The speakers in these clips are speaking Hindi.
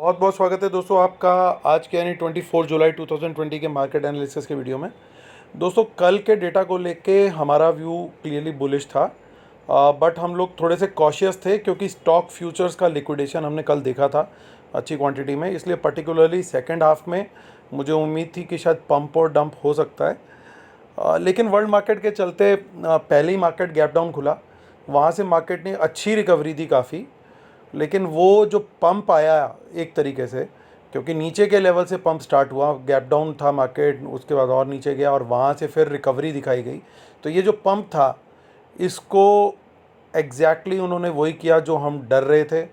बहुत बहुत स्वागत है दोस्तों आपका आज के यानी 24 जुलाई 2020 के मार्केट एनालिसिस के वीडियो में। दोस्तों कल के डेटा को लेके हमारा व्यू क्लियरली बुलिश था, बट हम लोग थोड़े से कॉशियस थे क्योंकि स्टॉक फ्यूचर्स का लिक्विडेशन हमने कल देखा था अच्छी क्वांटिटी में। इसलिए पर्टिकुलरली सेकंड हाफ में मुझे उम्मीद थी कि शायद पंप और डंप हो सकता है। लेकिन वर्ल्ड मार्केट के चलते पहले ही मार्केट गैप डाउन खुला, वहाँ से मार्केट ने अच्छी रिकवरी दी काफ़ी। लेकिन वो जो पंप आया एक तरीके से, क्योंकि नीचे के लेवल से पंप स्टार्ट हुआ, गैप डाउन था मार्केट, उसके बाद और नीचे गया और वहाँ से फिर रिकवरी दिखाई गई। तो ये जो पंप था इसको एग्जैक्टली उन्होंने वही किया जो हम डर रहे थे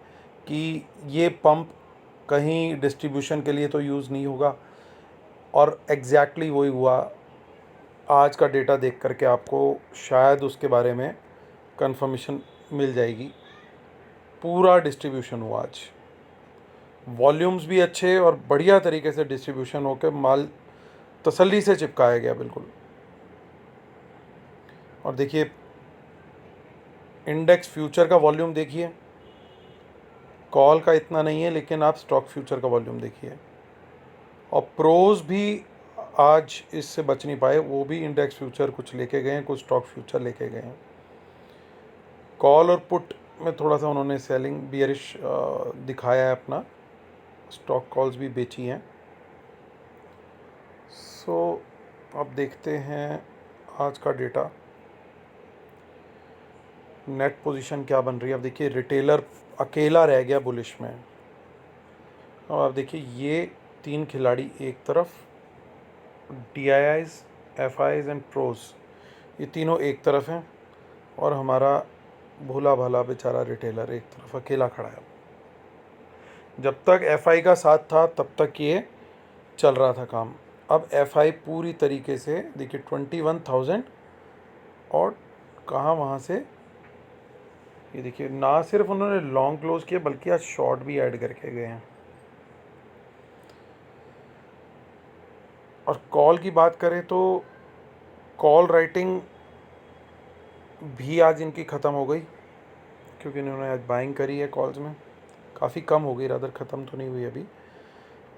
कि ये पंप कहीं डिस्ट्रीब्यूशन के लिए तो यूज़ नहीं होगा, और एग्जैक्टली वही हुआ। आज का डेटा देख करके आपको शायद उसके बारे में कंफर्मेशन मिल जाएगी। पूरा डिस्ट्रीब्यूशन हुआ आज, वॉल्यूम्स भी अच्छे और बढ़िया तरीके से डिस्ट्रीब्यूशन होकर माल तसल्ली से चिपकाया गया बिल्कुल। और देखिए इंडेक्स फ्यूचर का वॉल्यूम देखिए, कॉल का इतना नहीं है लेकिन आप स्टॉक फ्यूचर का वॉल्यूम देखिए। और प्रोज भी आज इससे बच नहीं पाए, वो भी इंडेक्स फ्यूचर कुछ लेके गए हैं, कुछ स्टॉक फ्यूचर लेके गए हैं। कॉल और पुट में थोड़ा सा उन्होंने सेलिंग बियरिश दिखाया है अपना, स्टॉक कॉल्स भी बेची हैं। सो अब देखते हैं आज का डेटा, नेट पोजीशन क्या बन रही है। अब देखिए रिटेलर अकेला रह गया बुलिश में। और अब देखिए ये तीन खिलाड़ी एक तरफ, DIIs, FIs एंड प्रोज, ये तीनों एक तरफ हैं और हमारा भोला भाला बेचारा रिटेलर एक तरफ अकेला खड़ा है। जब तक FI का साथ था तब तक ये चल रहा था काम। अब FI पूरी तरीके से देखिए 21,000 और कहाँ वहाँ से, ये देखिए ना सिर्फ उन्होंने लॉन्ग क्लोज किया बल्कि आज शॉर्ट भी ऐड करके गए हैं। और कॉल की बात करें तो कॉल राइटिंग भी आज इनकी ख़त्म हो गई, क्योंकि इन्होंने आज बाइंग करी है कॉल्स में, काफ़ी कम हो गई, रादर ख़त्म तो नहीं हुई अभी।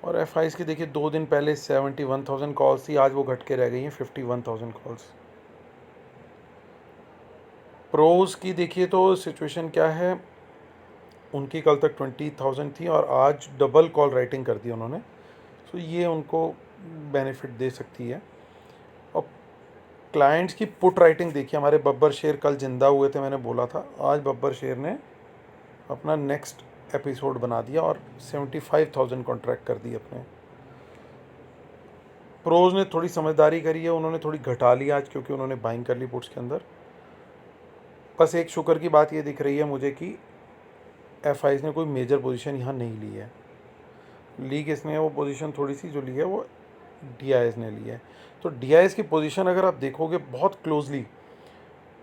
और FIs की देखिए 2 दिन पहले 71,000 कॉल्स थी, आज वो घट के रह गई हैं 51,000 कॉल्स। प्रोज की देखिए तो सिचुएशन क्या है, उनकी कल तक 20,000 थी और आज डबल कॉल राइटिंग कर दी उन्होंने। तो ये उनको बेनिफिट दे सकती है। और क्लाइंट्स की पुट राइटिंग देखिए, हमारे बब्बर शेर कल जिंदा हुए थे, मैंने बोला था, आज बब्बर शेर ने अपना नेक्स्ट एपिसोड बना दिया और 75,000 कॉन्ट्रैक्ट कर दी अपने। प्रोज ने थोड़ी समझदारी करी है, उन्होंने थोड़ी घटा ली आज क्योंकि उन्होंने बाइंग कर ली पुट्स के अंदर। बस एक शुक्र की बात ये दिख रही है मुझे कि FIs ने कोई मेजर पोजीशन यहाँ नहीं ली है। ली किसने है वो पोजीशन, थोड़ी सी जो ली है वो DIs ने ली है। तो DIs की पोजीशन अगर आप देखोगे बहुत क्लोजली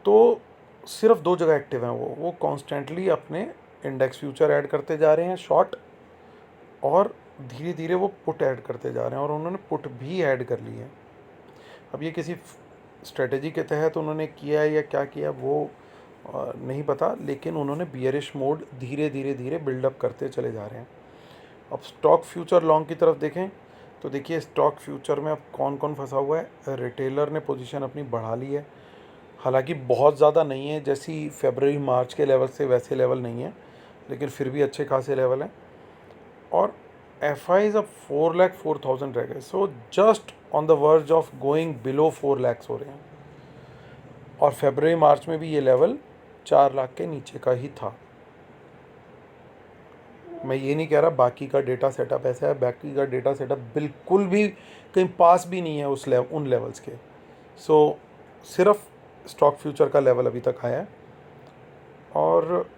तो सिर्फ दो जगह एक्टिव हैं, वो कॉन्स्टेंटली अपने इंडेक्स फ्यूचर ऐड करते जा रहे हैं शॉर्ट, और धीरे धीरे वो पुट ऐड करते जा रहे हैं, और उन्होंने पुट भी ऐड कर ली है। अब ये किसी स्ट्रेटजी के तहत उन्होंने किया है या क्या किया वो नहीं पता, लेकिन उन्होंने बियरिश मोड धीरे धीरे धीरे बिल्डअप करते चले जा रहे हैं। अब स्टॉक फ्यूचर लॉन्ग की तरफ देखें तो देखिए स्टॉक फ्यूचर में अब कौन कौन फंसा हुआ है। रिटेलर ने पोजीशन अपनी बढ़ा ली है, हालांकि बहुत ज़्यादा नहीं है, जैसी फरवरी मार्च के लेवल से वैसे लेवल नहीं है, लेकिन फिर भी अच्छे खासे लेवल हैं। और FIs अब 4,04,000 रह गए, so just on the verge of going below 4 lakh हो रहे हैं। और फरवरी मार्च में भी ये लेवल 4 लाख के नीचे का ही था। मैं ये नहीं कह रहा बाकी का डेटा सेटअप ऐसा है, बाकी का डेटा सेटअप बिल्कुल भी कहीं पास भी नहीं है उन लेवल्स के। सो सिर्फ स्टॉक फ्यूचर का लेवल अभी तक आया है, और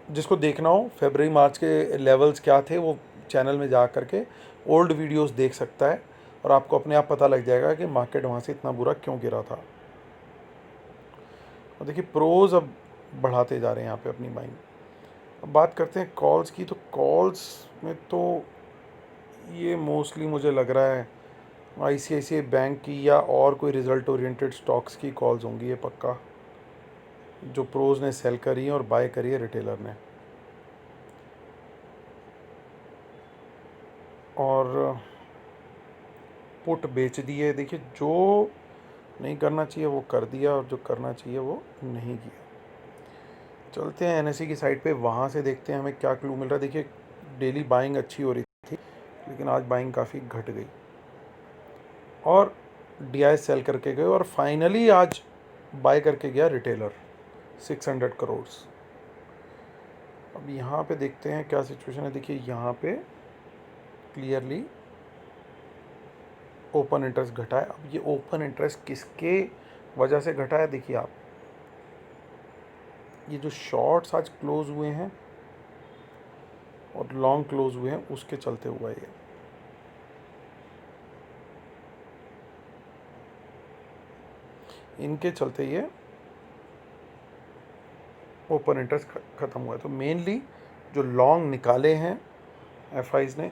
जिसको देखना हो फरवरी मार्च के लेवल्स क्या थे वो चैनल में जा कर के ओल्ड वीडियोस देख सकता है, और आपको अपने आप पता लग जाएगा कि मार्केट वहाँ से इतना बुरा क्यों गिरा था। और देखिए प्रोज अब बढ़ाते जा रहे हैं यहाँ पे अपनी बाइंग। अब बात करते हैं कॉल्स की, तो कॉल्स में तो ये मोस्टली मुझे लग रहा है ICICI बैंक की या और कोई रिज़ल्ट ओरिएंटेड स्टॉक्स की कॉल्स होंगी ये पक्का, जो प्रोज ने सेल करी है और बाय करी है रिटेलर ने। और पुट बेच दिए। देखिए, जो नहीं करना चाहिए वो कर दिया और जो करना चाहिए वो नहीं किया। चलते हैं एनएसई की साइट पे, वहाँ से देखते हैं हमें क्या क्लू मिल रहा है। देखिए, डेली बाइंग अच्छी हो रही थी, लेकिन आज बाइंग काफ़ी घट गई और डीआई सेल करके गए और फाइनली आज बाय करके गया रिटेलर 600 करोड़। अब यहाँ पे देखते हैं क्या सिचुएशन है। देखिए, यहाँ पे क्लियरली ओपन इंटरेस्ट घटा है। अब ये ओपन इंटरेस्ट किसके वजह से घटा है, देखिए आप, ये जो शॉर्ट्स आज क्लोज हुए हैं और लॉन्ग क्लोज हुए हैं उसके चलते हुआ है ये। इनके चलते ये ओपन इंटरेस्ट ख़त्म हुआ है। तो मेनली जो लॉन्ग निकाले हैं एफआईज ने,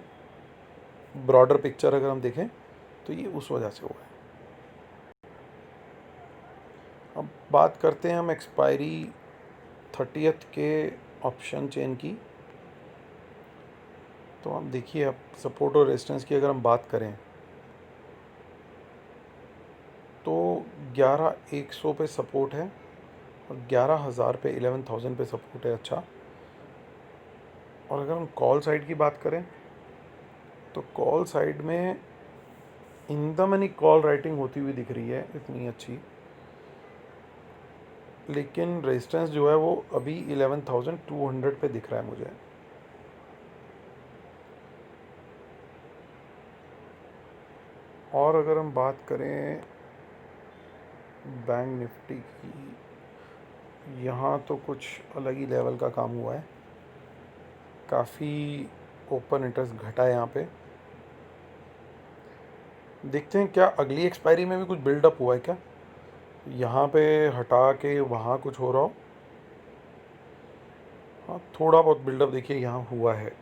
ब्रॉडर पिक्चर अगर हम देखें तो ये उस वजह से हुआ है। अब बात करते हैं हम एक्सपायरी 30th के ऑप्शन चेन की। तो आप देखिए, अब सपोर्ट और रेजिस्टेंस की अगर हम बात करें तो 11,100 पे सपोर्ट है और 11,000 पे, 11,000 पे सपोर्ट है। अच्छा, और अगर हम कॉल साइड की बात करें तो कॉल साइड में in the money call writing होती हुई दिख रही है इतनी अच्छी, लेकिन रेजिस्टेंस जो है वो अभी 11,200 पे दिख रहा है मुझे। और अगर हम बात करें बैंक निफ्टी की, यहाँ तो कुछ अलग ही लेवल का काम हुआ है। काफ़ी ओपन इंटरेस्ट घटा है यहाँ पे। देखते हैं क्या अगली एक्सपायरी में भी कुछ बिल्डअप हुआ है क्या, यहाँ पे हटा के वहाँ कुछ हो रहा हो। हाँ, थोड़ा बहुत बिल्डअप देखिए यहाँ हुआ है,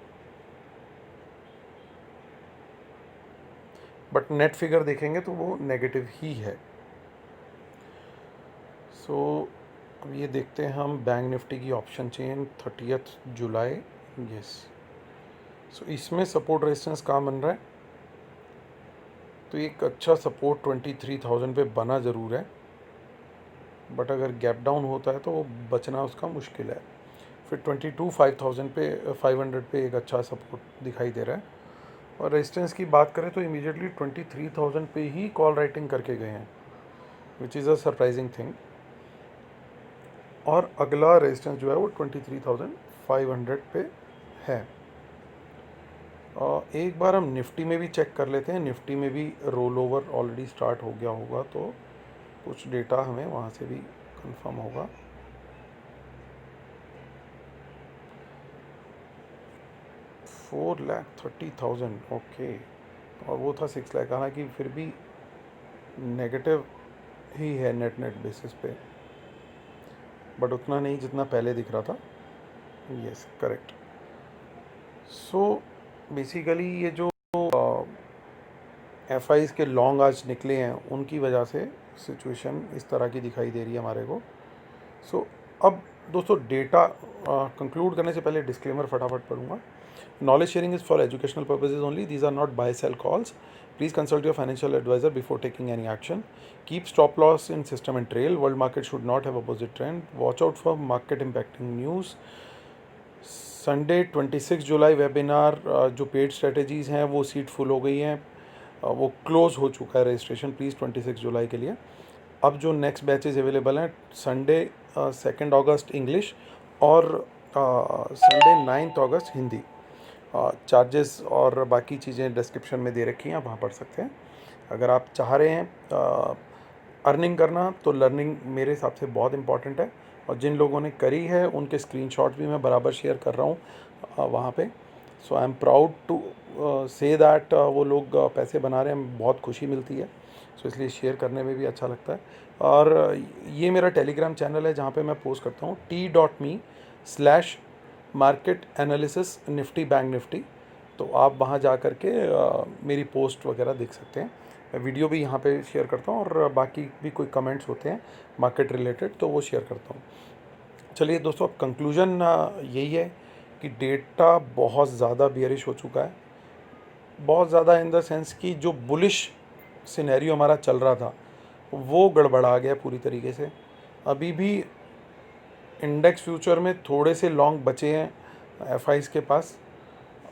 बट नेट फिगर देखेंगे तो वो नेगेटिव ही है। सो अब ये देखते हैं हम बैंक निफ्टी की ऑप्शन चेन 30th जुलाई। यस, सो इसमें सपोर्ट रेजिस्टेंस कहाँ बन रहा है, तो एक अच्छा सपोर्ट 23,000 पे बना ज़रूर है, बट अगर गैप डाउन होता है तो वो बचना उसका मुश्किल है। फिर 22,500 पे 500 पे एक अच्छा सपोर्ट दिखाई दे रहा है। और रेजिस्टेंस की बात करें तो इमीडिएटली 23,000 पे ही कॉल राइटिंग करके गए हैं, which is a surprising thing. और अगला रेजिस्टेंस जो है वो 23,500 पे है। एक बार हम निफ्टी में भी चेक कर लेते हैं। निफ्टी में भी रोल ओवर ऑलरेडी स्टार्ट हो गया होगा, तो कुछ डेटा हमें वहाँ से भी कंफर्म होगा। $4,30,000, ओके, और वो था 6 लाख। हालांकि फिर भी नेगेटिव ही है नेट नेट बेसिस पे, बट उतना नहीं जितना पहले दिख रहा था। Yes, correct. सो बेसिकली ये जो एफ आईज़ के लॉन्ग आज निकले हैं उनकी वजह से सिचुएशन इस तरह की दिखाई दे रही है हमारे को। सो अब दोस्तों, डेटा कंक्लूड करने से पहले डिस्क्लेमर फटाफट पढ़ूंगा। Knowledge sharing is for educational purposes only. These are not buy sell calls. Please consult your financial advisor before taking any action. Keep stop loss in system and trail. World market should not have opposite trend. Watch out for market impacting news. Sunday 26 July webinar जो पेड स्ट्रेटजीज़ हैं वो सीट फुल हो गई हैं, वो क्लोज़ हो चुका है रजिस्ट्रेशन प्लीज़ 26 जुलाई के लिए। अब जो नेक्स्ट बैचेज अवेलेबल हैं, संडे 2 अगस्त इंग्लिश और संडे 9 अगस्त हिंदी। चार्जेस और बाकी चीज़ें डिस्क्रिप्शन में दे रखी हैं, आप वहाँ पढ़ सकते हैं। अगर आप चाह रहे हैं अर्निंग करना तो लर्निंग मेरे हिसाब से बहुत इंपॉर्टेंट है, और जिन लोगों ने करी है उनके स्क्रीनशॉट भी मैं बराबर शेयर कर रहा हूँ वहाँ पे। So I am proud to say that वो लोग पैसे बना रहे हैं, बहुत खुशी मिलती है। सो इसलिए शेयर करने में भी अच्छा लगता है। और ये मेरा टेलीग्राम चैनल है जहाँ पे मैं पोस्ट करता हूँ t.me/मार्केट एनालिसिस निफ्टी बैंक निफ्टी। तो आप वहाँ जा कर के मेरी पोस्ट वगैरह देख सकते हैं। मैं वीडियो भी यहाँ पे शेयर करता हूँ और बाकी भी कोई कमेंट्स होते हैं मार्केट रिलेटेड तो वो शेयर करता हूँ। चलिए दोस्तों, अब कंक्लूजन यही है कि डेटा बहुत ज़्यादा बियरिश हो चुका है। बहुत ज़्यादा इन द सेंस कि जो बुलिश सिनेरियो हमारा चल रहा था वो गड़बड़ा गया पूरी तरीके से। अभी भी इंडेक्स फ्यूचर में थोड़े से लॉन्ग बचे हैं एफआईज के पास,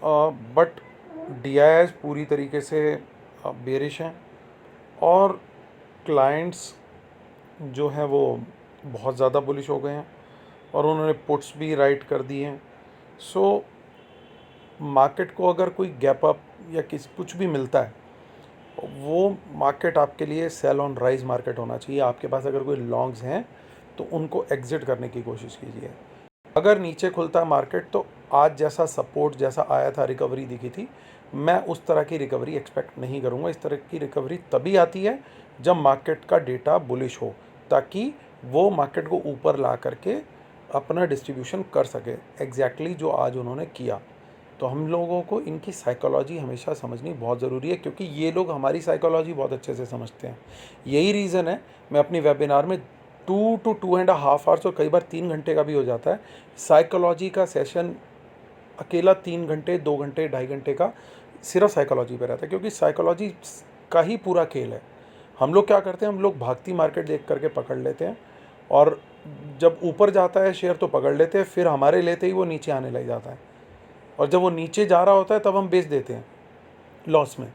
बट डीआईएस पूरी तरीके से बेरिश हैं और क्लाइंट्स जो हैं वो बहुत ज़्यादा बुलिश हो गए हैं और उन्होंने पुट्स भी राइट कर दिए हैं। सो मार्केट को अगर कोई गैप अप या कुछ भी मिलता है, वो मार्केट आपके लिए सेल ऑन राइज मार्केट होना चाहिए। आपके पास अगर कोई लॉन्ग्स हैं तो उनको एग्जिट करने की कोशिश कीजिए। अगर नीचे खुलता है मार्केट तो आज जैसा सपोर्ट जैसा आया था, रिकवरी दिखी थी, मैं उस तरह की रिकवरी एक्सपेक्ट नहीं करूंगा। इस तरह की रिकवरी तभी आती है जब मार्केट का डेटा बुलिश हो, ताकि वो मार्केट को ऊपर ला करके अपना डिस्ट्रीब्यूशन कर सके, एग्जैक्टली जो आज उन्होंने किया। तो हम लोगों को इनकी साइकोलॉजी हमेशा समझनी बहुत ज़रूरी है, क्योंकि ये लोग हमारी साइकोलॉजी बहुत अच्छे से समझते हैं। यही रीज़न है मैं अपनी वेबिनार में 2 to 2.5 आवर्स और कई बार 3 घंटे का भी हो जाता है साइकोलॉजी का सेशन, अकेला 3 घंटे 2 घंटे 2.5 घंटे का सिर्फ साइकोलॉजी पे रहता है, क्योंकि साइकोलॉजी का ही पूरा खेल है। हम लोग क्या करते हैं, हम लोग भागती मार्केट देख करके पकड़ लेते हैं और जब ऊपर जाता है शेयर तो पकड़ लेते हैं, फिर हमारे लेते ही वो नीचे आने लग जाता है और जब वो नीचे जा रहा होता है तब हम बेच देते हैं लॉस में।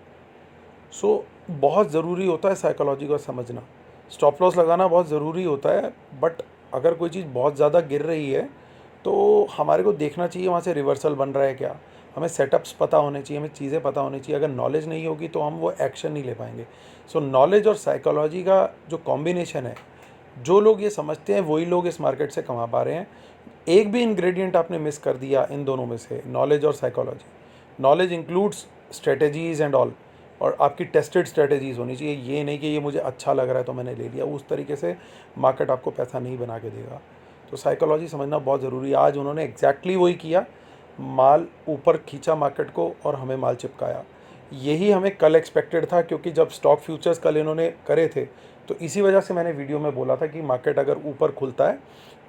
सो बहुत ज़रूरी होता है साइकोलॉजी को समझना, स्टॉप लॉस लगाना बहुत ज़रूरी होता है। बट अगर कोई चीज़ बहुत ज़्यादा गिर रही है तो हमारे को देखना चाहिए वहाँ से रिवर्सल बन रहा है क्या, हमें सेटअप्स पता होने चाहिए, हमें चीज़ें पता होनी चाहिए। अगर नॉलेज नहीं होगी तो हम वो एक्शन नहीं ले पाएंगे। सो नॉलेज और साइकोलॉजी का जो कॉम्बिनेशन है, जो लोग ये समझते हैं वही लोग इस मार्केट से कमा पा रहे हैं। एक भी इंग्रेडिएंट आपने मिस कर दिया इन दोनों में से, नॉलेज और psychology, knowledge includes strategies and all, और आपकी टेस्टेड स्ट्रेटजीज़ होनी चाहिए। ये नहीं कि ये मुझे अच्छा लग रहा है तो मैंने ले लिया, उस तरीके से मार्केट आपको पैसा नहीं बना के देगा। तो साइकोलॉजी समझना बहुत ज़रूरी है। आज उन्होंने एग्जैक्टली वही किया, माल ऊपर खींचा मार्केट को और हमें माल चिपकाया। यही हमें कल एक्सपेक्टेड था, क्योंकि जब स्टॉक फ्यूचर्स कल इन्होंने करे थे तो इसी वजह से मैंने वीडियो में बोला था कि मार्केट अगर ऊपर खुलता है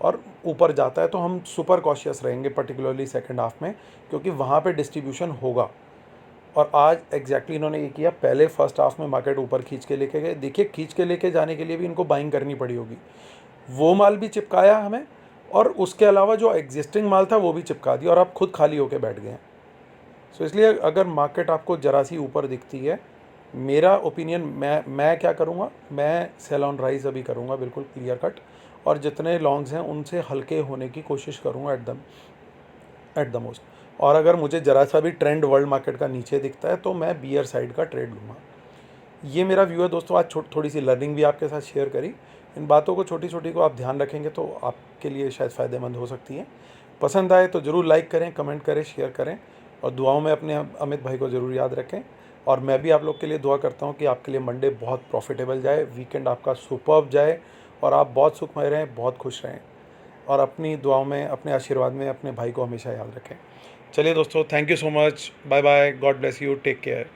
और ऊपर जाता है तो हम सुपर कॉशियस रहेंगे, पर्टिकुलरली सेकंड हाफ में, क्योंकि वहाँ पे डिस्ट्रीब्यूशन होगा। और आज एग्जैक्टली इन्होंने ये किया। पहले फर्स्ट हाफ में मार्केट ऊपर खींच के लेके गए, देखिए खींच के लेके जाने के लिए भी इनको बाइंग करनी पड़ी होगी, वो माल भी चिपकाया हमें और उसके अलावा जो एग्जिस्टिंग माल था वो भी चिपका दिया और आप खुद खाली होके बैठ गए हैं। सो इसलिए अगर मार्केट आपको ज़रा सी ऊपर दिखती है, मेरा ओपिनियन, मैं क्या करूँगा, मैं सेल ऑन राइज अभी करूँगा बिल्कुल क्लियर कट, और जितने लॉन्ग्स हैं उनसे हल्के होने की कोशिश करूँगा एट द मोस्ट। और अगर मुझे ज़रा सा भी ट्रेंड वर्ल्ड मार्केट का नीचे दिखता है तो मैं बियर साइड का ट्रेड लूँगा। ये मेरा व्यू है दोस्तों। आज थोड़ी सी लर्निंग भी आपके साथ शेयर करी। इन बातों को छोटी छोटी को आप ध्यान रखेंगे तो आपके लिए शायद फ़ायदेमंद हो सकती हैं। पसंद आए तो ज़रूर लाइक करें, कमेंट करें, शेयर करें और दुआओं में अपने अमित भाई को ज़रूर याद रखें। और मैं भी आप लोग के लिए दुआ करता हूँ कि आपके लिए मंडे बहुत प्रॉफिटेबल जाए, वीकेंड आपका सुपर्ब जाए और आप बहुत सुखमय रहें, बहुत खुश रहें और अपनी दुआओं में, अपने आशीर्वाद में अपने भाई को हमेशा याद रखें। चलिए दोस्तों, thank you so much, bye bye, God bless you, take care.